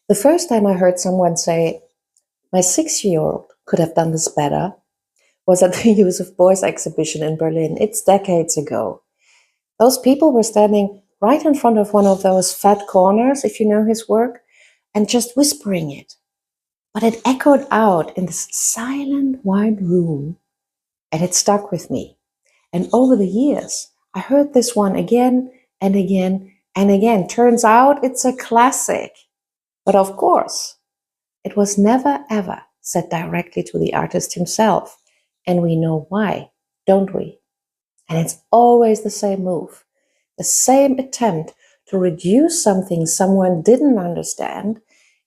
The first time I heard someone say, my 6-year-old could have done this better, was at the Joseph Beuys exhibition in Berlin. It's decades ago. Those people were standing right in front of one of those fat corners, if you know his work, and just whispering it. But it echoed out in this silent, wide room, and it stuck with me. And over the years, I heard this one again and again and again. Turns out it's a classic. But of course, it was never ever said directly to the artist himself. And we know why, don't we? And it's always the same move, the same attempt to reduce something someone didn't understand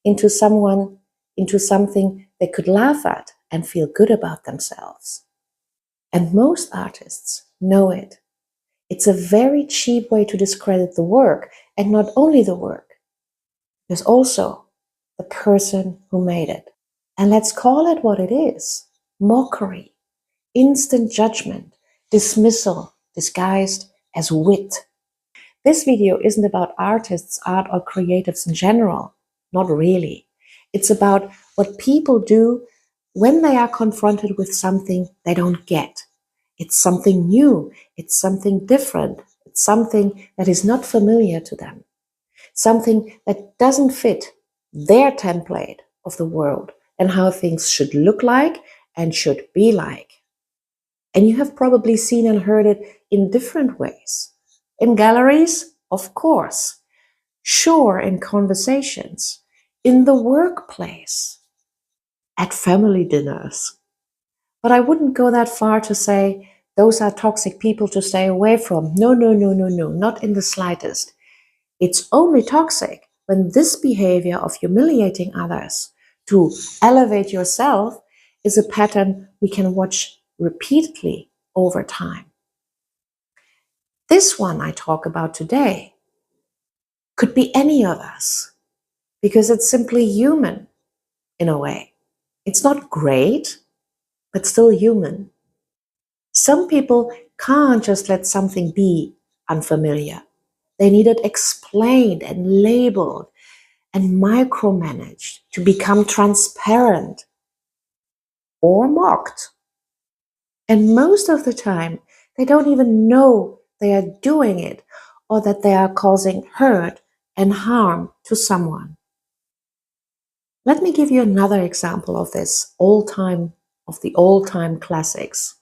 into something they could laugh at and feel good about themselves. And most artists know it. It's a very cheap way to discredit the work, and not only the work, there's also the person who made it. And let's call it what it is: mockery, instant judgment, dismissal disguised as wit. This video isn't about artists, art, or creatives in general. Not really. It's about what people do when they are confronted with something they don't get. It's something new. It's something different. It's something that is not familiar to them. Something that doesn't fit their template of the world and how things should look like and should be like. And you have probably seen and heard it in different ways. In galleries, of course. Sure, in conversations. In the workplace. At family dinners. But I wouldn't go that far to say those are toxic people to stay away from. No, not in the slightest. It's only toxic when this behavior of humiliating others to elevate yourself is a pattern we can watch repeatedly over time. This one I talk about today could be any of us because it's simply human in a way. It's not great, but still human. Some people can't just let something be unfamiliar. They need it explained and labeled and micromanaged to become transparent or mocked. And most of the time, they don't even know they are doing it or that they are causing hurt and harm to someone. Let me give you another example of this of the old-time classics.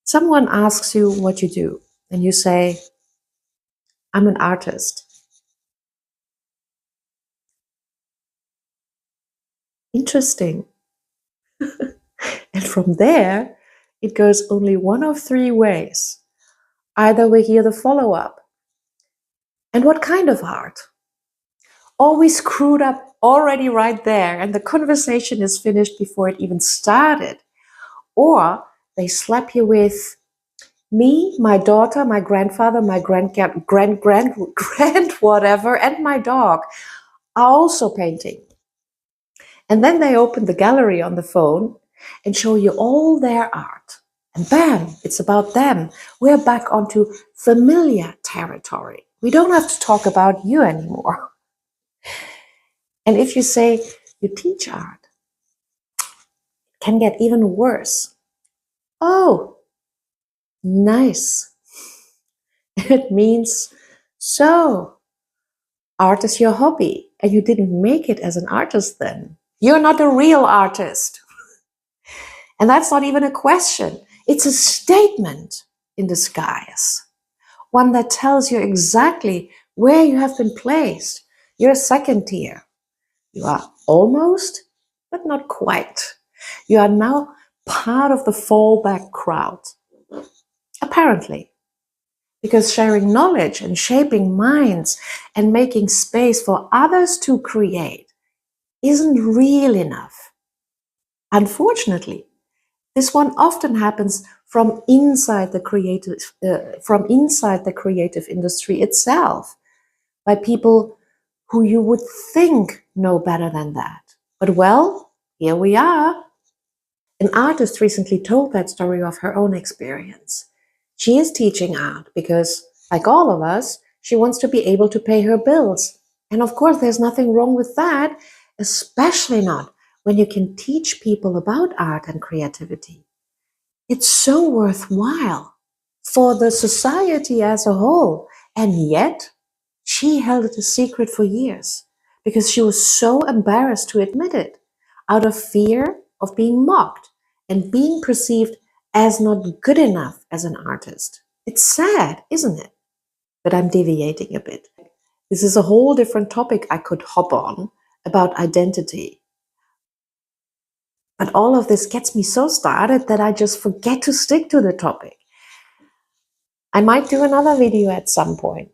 Someone asks you what you do, and you say, I'm an artist. Interesting. And from there, it goes only one of three ways. Either we hear the follow-up. And what kind of art? Or we screwed up already right there, and the conversation is finished before it even started. Or they slap you with, me, my daughter, my grandfather, my grand whatever, and my dog are also painting. And then they open the gallery on the phone and show you all their art. And bam, it's about them. We're back onto familiar territory. We don't have to talk about you anymore. And if you say you teach art, it can get even worse. Oh, nice. It means, so, art is your hobby, and you didn't make it as an artist then. You're not a real artist. And that's not even a question. It's a statement in disguise. One that tells you exactly where you have been placed. You're second tier. You are almost, but not quite. You are now part of the fallback crowd. Apparently. Because sharing knowledge and shaping minds and making space for others to create isn't real enough. Unfortunately, this one often happens from inside the creative industry itself, by people who you would think know better than that. But well, here we are. An artist recently told that story of her own experience. She is teaching art because, like all of us, she wants to be able to pay her bills And of course, there's nothing wrong with that, especially not when you can teach people about art and creativity. It's so worthwhile for the society as a whole. And yet, she held it a secret for years because she was so embarrassed to admit it out of fear of being mocked and being perceived as not good enough as an artist. It's sad, isn't it? But I'm deviating a bit. This is a whole different topic I could hop on about identity. But all of this gets me so started that I just forget to stick to the topic. I might do another video at some point.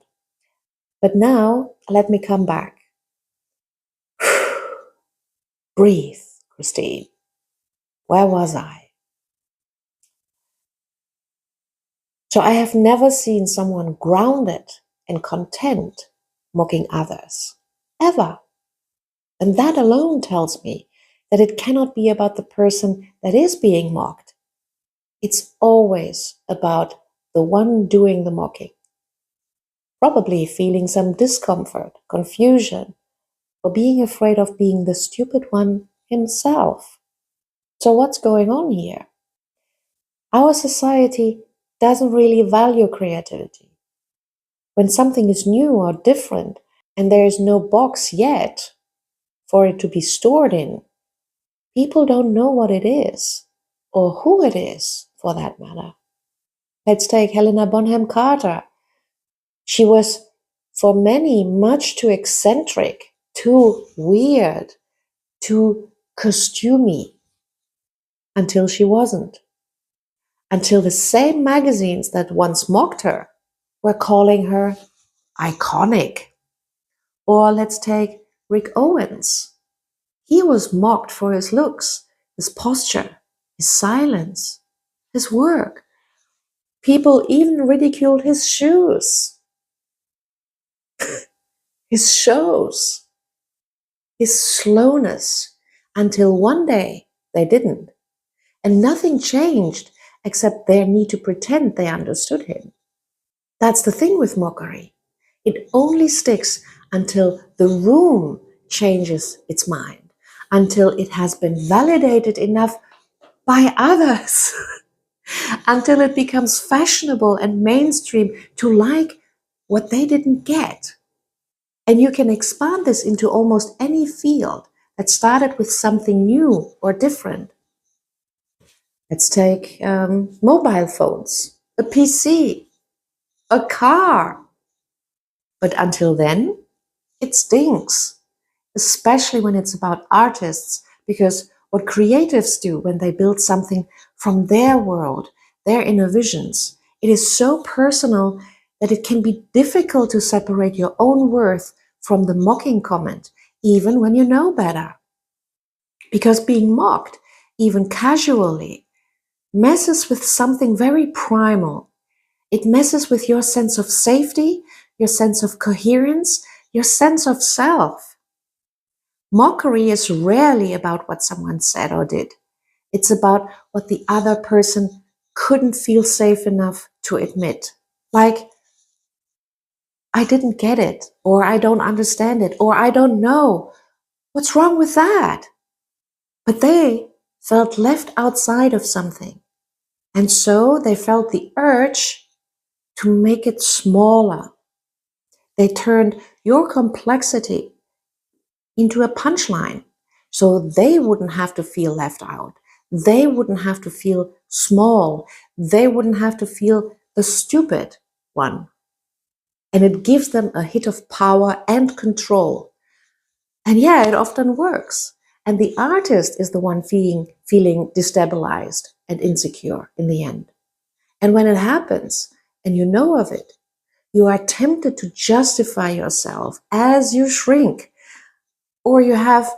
But now, let me come back. Breathe, Christine. Where was I? So I have never seen someone grounded and content mocking others. Ever. And that alone tells me that it cannot be about the person that is being mocked. It's always about the one doing the mocking. Probably feeling some discomfort, confusion, or being afraid of being the stupid one himself. So what's going on here? Our society doesn't really value creativity. When something is new or different and there is no box yet for it to be stored in, people don't know what it is or who it is for that matter. Let's take Helena Bonham Carter. She was for many much too eccentric, too weird, too costumey until she wasn't. Until the same magazines that once mocked her were calling her iconic. Or let's take Rick Owens. He was mocked for his looks, his posture, his silence, his work. People even ridiculed his shoes, his shows, his slowness, until one day they didn't. And nothing changed except their need to pretend they understood him. That's the thing with mockery. It only sticks until the room changes its mind, until it has been validated enough by others, until it becomes fashionable and mainstream to like what they didn't get. And you can expand this into almost any field that started with something new or different. Let's take mobile phones, a PC, a car. But until then, it stinks, especially when it's about artists, because what creatives do when they build something from their world, their inner visions, it is so personal that it can be difficult to separate your own worth from the mocking comment, even when you know better. Because being mocked, even casually, messes with something very primal. It messes with your sense of safety, your sense of coherence, your sense of self. Mockery is rarely about what someone said or did. It's about what the other person couldn't feel safe enough to admit. Like, I didn't get it, or I don't understand it, or I don't know. What's wrong with that? But they felt left outside of something. And so they felt the urge to make it smaller. They turned your complexity into a punchline so they wouldn't have to feel left out. They wouldn't have to feel small. They wouldn't have to feel the stupid one. And it gives them a hit of power and control. And yeah, it often works. And the artist is the one feeling destabilized and insecure in the end. And when it happens, and you know of it, you are tempted to justify yourself as you shrink, or you have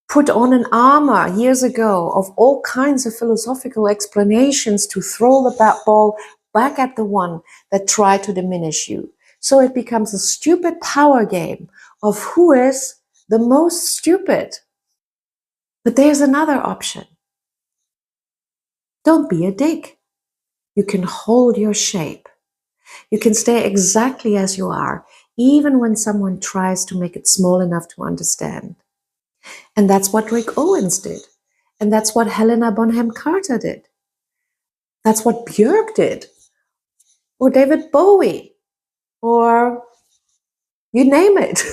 put on an armor years ago of all kinds of philosophical explanations to throw the ball back at the one that tried to diminish you. So it becomes a stupid power game of who is the most stupid. But there's another option. Don't be a dick. You can hold your shape. You can stay exactly as you are, even when someone tries to make it small enough to understand. And that's what Rick Owens did. And that's what Helena Bonham Carter did. That's what Björk did. Or David Bowie. Or you name it.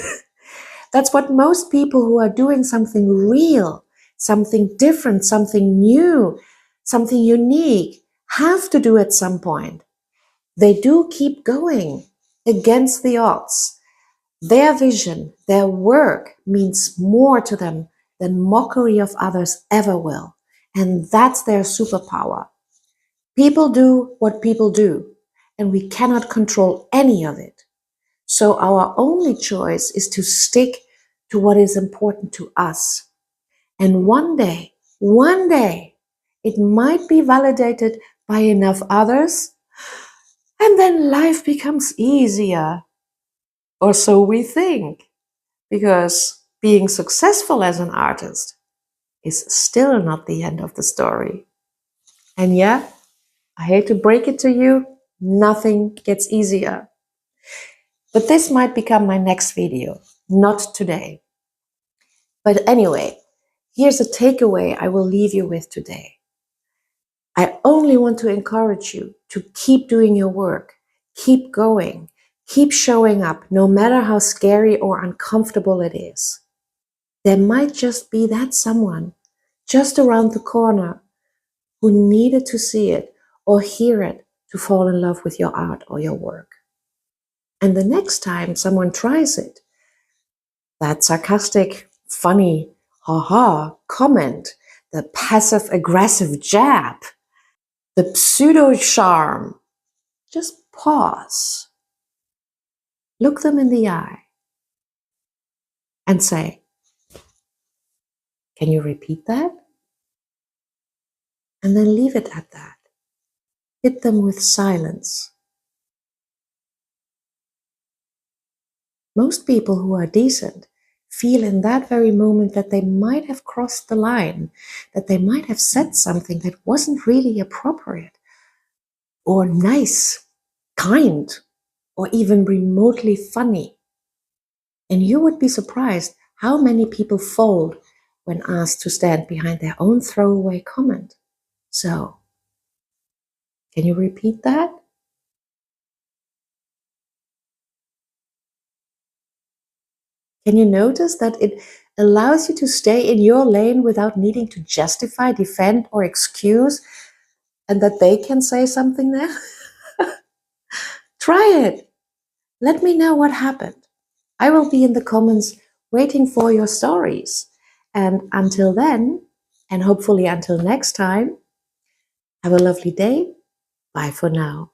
That's what most people who are doing something real, something different, something new, something unique have to do at some point. They do keep going against the odds. Their vision, their work means more to them than mockery of others ever will. And that's their superpower. People do what people do, and we cannot control any of it. So our only choice is to stick to what is important to us. And one day, it might be validated by enough others, and then life becomes easier. Or so we think. Because being successful as an artist is still not the end of the story. And yeah, I hate to break it to you, nothing gets easier. But this might become my next video, not today. But anyway, here's a takeaway I will leave you with today. I only want to encourage you to keep doing your work, keep going, keep showing up, no matter how scary or uncomfortable it is. There might just be that someone just around the corner who needed to see it or hear it to fall in love with your art or your work. And the next time someone tries it, that sarcastic, funny, haha comment, the passive-aggressive jab, the pseudo-charm, just pause, look them in the eye, and say, "Can you repeat that?" And then leave it at that. Hit them with silence. Most people who are decent feel in that very moment that they might have crossed the line, that they might have said something that wasn't really appropriate, or nice, kind, or even remotely funny. And you would be surprised how many people fold when asked to stand behind their own throwaway comment. So, can you repeat that? Can you notice that it allows you to stay in your lane without needing to justify, defend, or excuse, and that they can say something there? Try it. Let me know what happened. I will be in the comments waiting for your stories. And until then, and hopefully until next time, have a lovely day. Bye for now.